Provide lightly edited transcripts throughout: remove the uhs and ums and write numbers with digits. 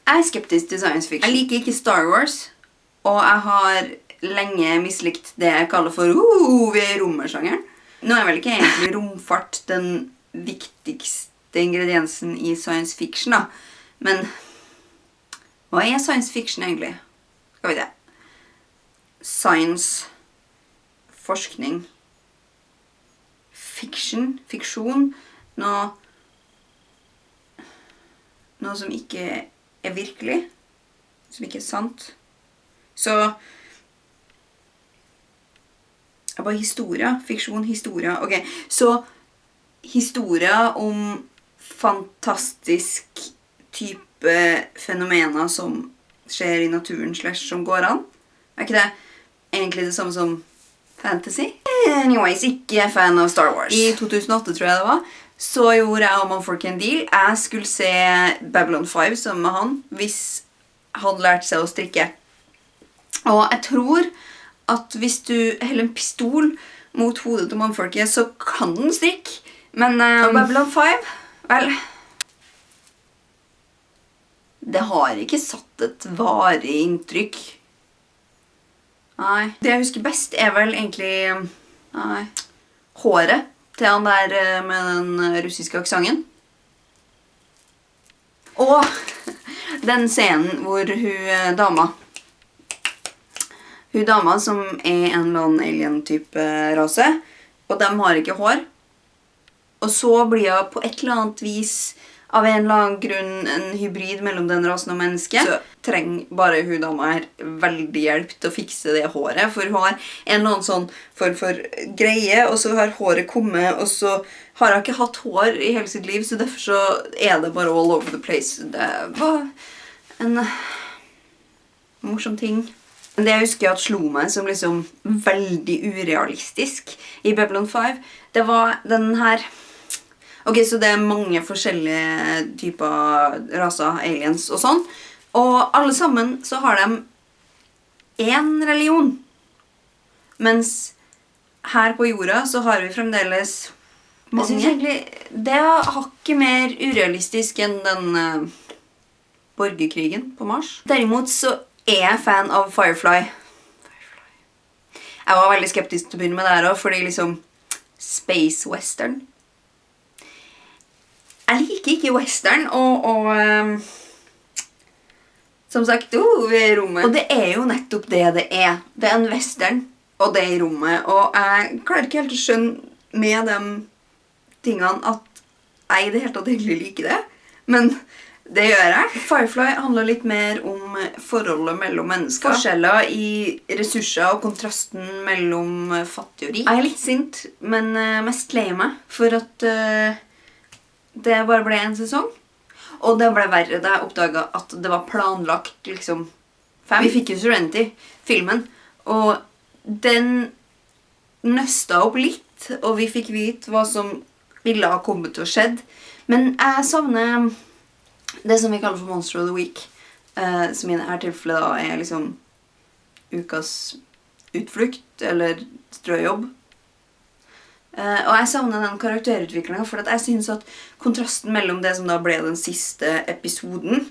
Jeg skeptisk til science fiction. Jeg liker ikke Star Wars, og jeg har lenge mislikt det jeg kaller for vi er i rommersjangeren. Nå er vel ikke egentlig romfart den viktigste ingrediensen i science fiction, da. Men hva er science fiction egentlig? Skal vi se. Science, forskning, fiksjon, noe som ikke er virkelig, som ikke er sant. Så bare historie, fiksjon, historie. Ok, så historie om fantastisk type fenomener som skjer i naturen som går an. Er ikke det egentlig det samme som fantasy? Anyways, ikke fan av Star Wars. I 2008 tror jeg det var, så gjorde jeg og Mumford en deal. Jeg skulle se Babylon 5 sammen med han, hvis han lærte seg å strikke. Og jeg tror at hvis du heller en pistol mot hodet til mannfolket, så kan den strikke. Men Babylon 5, vel, det har ikke satt et varig inntrykk. Nei. Det jeg husker best er vel egentlig håret til han der med den russiske aksangen. Og den scenen hvor hun dama som er en eller annen alien-type rase, og de har ikke hår. Og så blir hun på et eller annet vis av en eller annen grunn en hybrid mellom den rasen og mennesket. Så trenger bare hun dama her veldig hjelp til å fikse det håret, for hun har en eller annen sånn form for greie, og så har håret kommet, og så har hun ikke hatt hår i hele sitt liv, så derfor så er det bare all over the place. Det var en morsom ting. Det jeg husker at slo meg som liksom veldig urealistisk i Babylon 5, det var den her. Ok, så det er mange forskjellige typer raser, aliens og sånn. Og alle sammen så har de en religion. Mens her på jorda så har vi fremdeles mange. Jeg synes egentlig det er hakket mer urealistisk enn den borgerkrigen på Mars. Derimot så er jeg fan av Firefly. Jeg var veldig skeptisk til å begynne med det her også, fordi liksom space western. Jeg liker ikke western, og som sagt, vi er i rommet. Og det er jo nettopp det det er. Det er en western, og det er i rommet. Og jeg klarer ikke helt å skjønne med de tingene at jeg i det hele tatt egentlig liker det. Men det gjør jeg. Firefly handler litt mer om forholdet mellom mennesker. Forskjeller i ressurser og kontrasten mellom fattig og rik. Jeg er litt sint, men mest lei meg for at det bare ble en sesong. Og det ble verre da jeg oppdaget at det var planlagt liksom 5. Vi fikk jo Serenity, filmen, og den nøsta opp litt, og vi fikk vite hva som ville ha kommet til å skjedd. Men jeg savner det som vi kaller for Monster of the Week, som i dette tilfellet da er liksom ukas utflukt eller strøjobb. Og jeg savner den karakterutviklingen, for jeg synes at kontrasten mellom det som da ble den siste episoden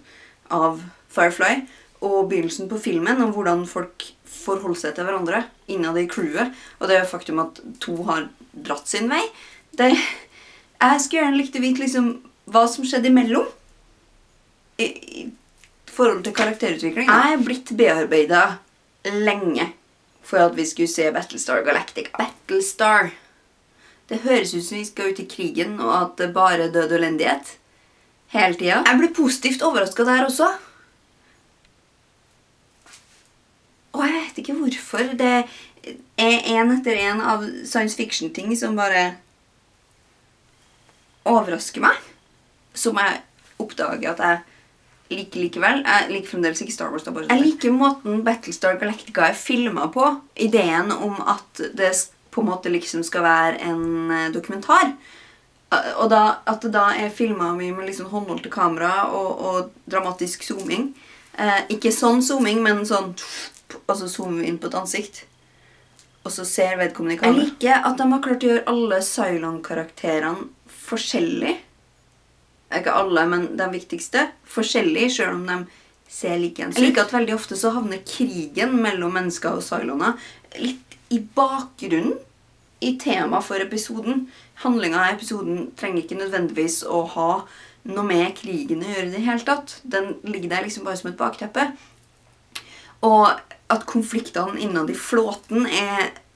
av Firefly og begynnelsen på filmen, og hvordan folk forholder seg til hverandre innad i crewet, og det faktum at 2 har dratt sin vei, jeg skulle gjerne likt å vite liksom hva som skjedde imellom i forhold til karakterutvikling. Jeg er blitt bearbeidet lenge for at vi skulle se Battlestar Galactica. Battlestar. Det høres ut som vi skal ut i krigen, og at det bare er død og elendighet hele tiden. Jeg ble positivt overrasket der også. Og jeg vet ikke hvorfor. Det er en etter en av science fiction-ting som bare overrasker meg. Som jeg oppdager at jeg liker likevel. Jeg liker fremdeles ikke Star Wars. Jeg liker måten Battlestar Galactica er filmet på. Ideen om at det på en måte liksom skal være en dokumentar. Og at det da er filmet mye med liksom håndholdte kamera og dramatisk zooming. Ikke sånn zooming, men sånn, og så zoomer vi inn på et ansikt. Og så ser vedkommende i kamera. Jeg liker at de har klart å gjøre alle Cylon-karakterene forskjellig. Ikke alle, men de viktigste. Forskjellig, selv om de se likens ut. Jeg liker at veldig ofte så havner krigen mellom mennesker og Cylona litt i bakgrunnen i tema for episoden. Handlingen av episoden trenger ikke nødvendigvis å ha noe med krigen å gjøre det helt tatt. Den ligger der liksom bare som et bakteppe. Og at konfliktene innad i flåten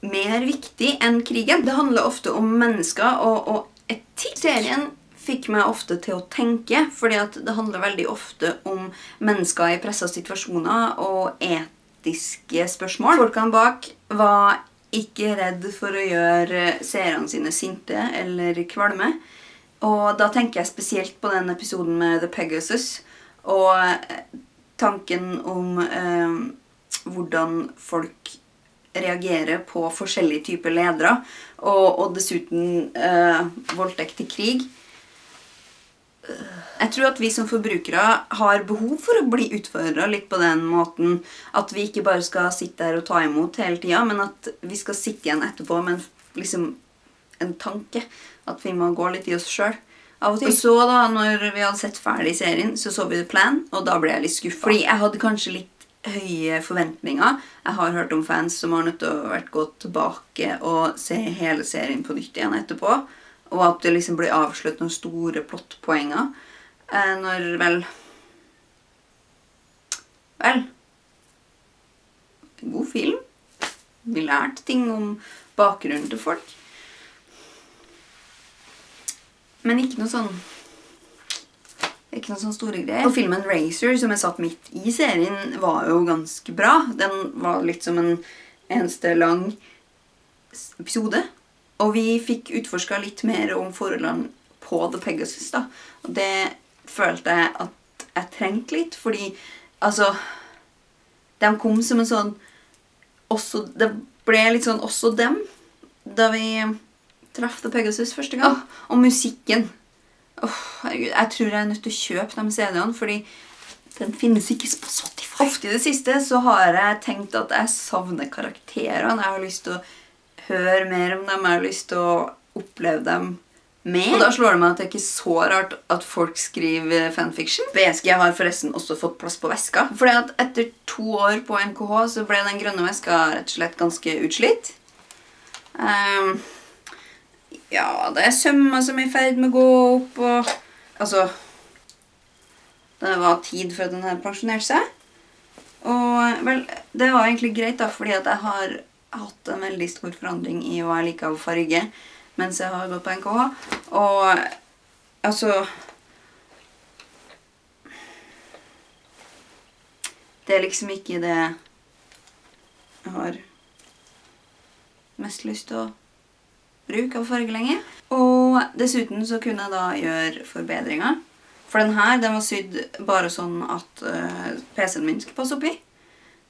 mer viktig enn krigen. Det handler ofte om mennesker og etikk. Serien fikk meg ofte til å tenke, fordi at det handler veldig ofte om mennesker i presset situasjoner og etiske spørsmål. Folkene bak var ikke redd for å gjøre seerne sine sinte eller kvalme. Og da tenker jeg spesielt på den episoden med The Pegasus, og tanken om hvordan folk reagerer på forskjellige typer ledere, og dessuten voldtekt til krig. Jeg tror at vi som forbrukere har behov for å bli utfordret litt på den måten, at vi ikke bare skal sitte der og ta imot hele tiden, men at vi skal sitte igjen etterpå med liksom en tanke, at vi må gå litt i oss selv av og til. Og så da, når vi hadde sett ferdig serien, så vi The Plan, og da ble jeg litt skuffet. Fordi jeg hadde kanskje litt høye forventninger. Jeg har hørt om fans som har nødt til å gå tilbake og se hele serien på nytt igjen etterpå, og at det liksom blir avslørt noen store plottpoenger. Når vel, god film. Vi lærte ting om bakgrunnen til folk. Men ikke noe sånn store greier. Og filmen Racer, som satt midt i serien, var jo ganske bra. Den var litt som en eneste lang episode. Og vi fikk utforsket litt mer om forholdene på The Pegasus da. Og det følte jeg at jeg trengte litt, fordi altså, de kom som en sånn det ble litt sånn også dem da vi traff The Pegasus første gang. Og musikken. Herregud, jeg tror jeg nødt til å kjøpe de CD-ene, fordi den finnes ikke på Spotify. Ofte i det siste så har jeg tenkt at jeg savner karakterene. Jeg har lyst til å høre mer om dem, jeg har lyst til å oppleve dem mer. Og da slår det meg at det ikke er så rart at folk skriver fanfiction. BSG har forresten også fått plass på veska. Fordi at etter 2 år på NKH så ble den grønne veska rett og slett ganske utslitt. Ja, det sømmer som i ferd med å gå opp, og altså, det var tid for at den her pensjonerte seg. Og vel, det var egentlig greit da, fordi at jeg har hatt en veldig stor forandring i hva jeg liker av farge, mens jeg har gått på NKH. Og altså, det liksom ikke det jeg har mest lyst til å bruke av farge lenge. Og dessuten så kunne jeg da gjøre forbedringer. For den her, den var sydd bare sånn at PC-en min skulle passe oppi.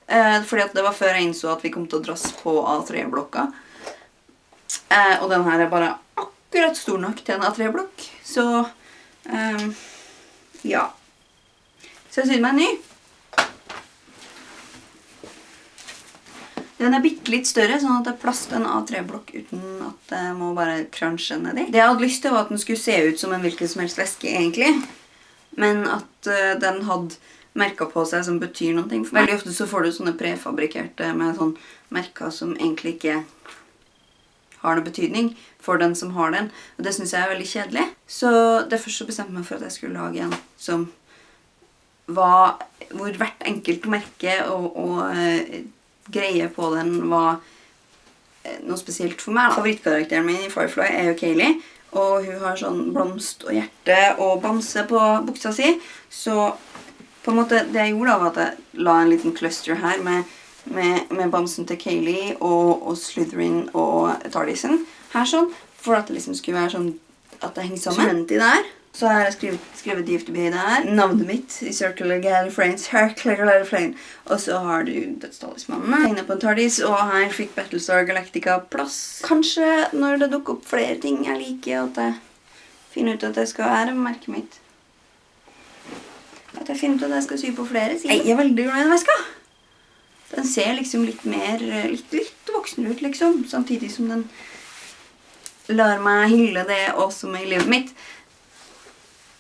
Fordi at det var før jeg innså at vi kom til å dras på A3-blokka. Og den her bare akkurat stor nok til en A3-blokk. Så, ja. Så jeg sydde meg en ny. Den bitte litt større, sånn at det er plass til en A3-blokk uten at jeg må bare crunche nedi. Det jeg hadde lyst til var at den skulle se ut som en hvilken som helst veske, egentlig. Men at den hadde merker på seg som betyr noe for meg. Veldig ofte så får du sånne prefabrikerte med sånn merker som egentlig ikke har noe betydning for den som har den. Og det synes jeg veldig kjedelig. Så derfor så bestemte jeg meg for at jeg skulle lage en som var, hvor hvert enkelt merke og greie på den var noe spesielt for meg. Favorittkarakteren min i Firefly er jo Kaylee, og hun har sånn blomst og hjerte og bamse på buksa si. Så på en måte det jeg gjorde da var at jeg la en liten cluster her med bamsen til Kaylee og Slytherin og Tardisen. Her sånn, for at det liksom skulle være sånn at det henger sammen. Smenty der. Så har jeg skrevet DFDB der. Navnet mitt i Circular Gallifreyan. Og så har du Dødstalismannen. Tegnet på en TARDIS, og her fikk Battlestar Galactica plass. Kanskje når det dukker opp flere ting jeg liker, at jeg finner ut at det skal være merket mitt. At jeg finner ut at jeg skal sy på flere sider. Jeg er veldig glad i den veska. Den ser liksom litt mer, litt voksen ut liksom, samtidig som den lar meg hylle det også med i livet mitt.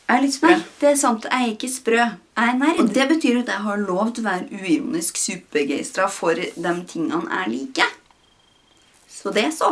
Jeg er litt sprø. Nei, det er sant. Jeg er ikke sprø. Jeg er nerd. Og det betyr at jeg har lov til å være uironisk superbegeistret for de tingene jeg liker. Så det så.